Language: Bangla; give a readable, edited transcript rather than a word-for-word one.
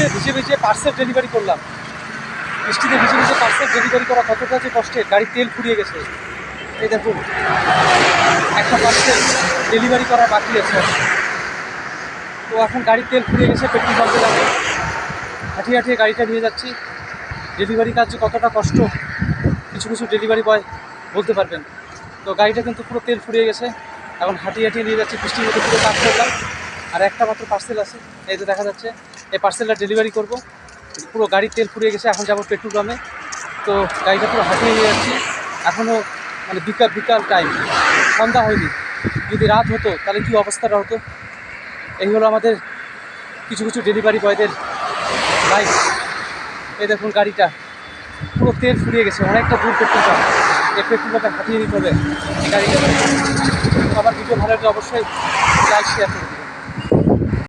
বৃষ্টিতে ভিজে ভিজে পার্সেল ডেলিভারি করলাম। বৃষ্টিতে ভিজে ভিজে পার্সেল ডেলিভারি করা কতটা যে কষ্টের, গাড়ির তেল ফুরিয়ে গেছে। এই দেখুন, একটা পার্সেল ডেলিভারি করা বাকি আছে। তো এখন গাড়ির তেল ফুরিয়ে গেছে, পেট্রোল পাম্পে যাবো, হাঁটিয়ে হাঁটিয়ে গাড়িটা নিয়ে যাচ্ছি। ডেলিভারি কাজ যে কতটা কষ্ট কিছু কিছু ডেলিভারি বয় বলতে পারবেন। তো গাড়িটা কিন্তু পুরো তেল ফুরিয়ে গেছে, এখন হাঁটিয়ে হাঁটিয়ে নিয়ে যাচ্ছি। বৃষ্টির মধ্যে পুরো কাজ করলাম, আর একটা মাত্র পার্সেল আছে, এই তো দেখা যাচ্ছে। এই পার্সেলটা ডেলিভারি করব। পুরো গাড়ির তেল ফুরিয়ে গেছে, এখন যাবো পেট্রোল পাম্পে। তো গাড়িটা পুরো হাঁটিয়ে নিয়ে যাচ্ছি। এখনও মানে বিকাল টাইম, সন্ধ্যা হয়নি। যদি রাত হতো তাহলে কী অবস্থাটা হতো। এই হলো আমাদের কিছু কিছু ডেলিভারি বয়দের লাইফ। এই দেখুন, গাড়িটা পুরো তেল ফুরিয়ে গেছে, অনেকটা দূর পেট্রোল পাম্প। এই পেট্রোল পাম্পে হাঁটিয়ে নিতে হবে গাড়িটা। আমার ভিডিও ভালো লাগলে অবশ্যই লাইক শেয়ার করুন।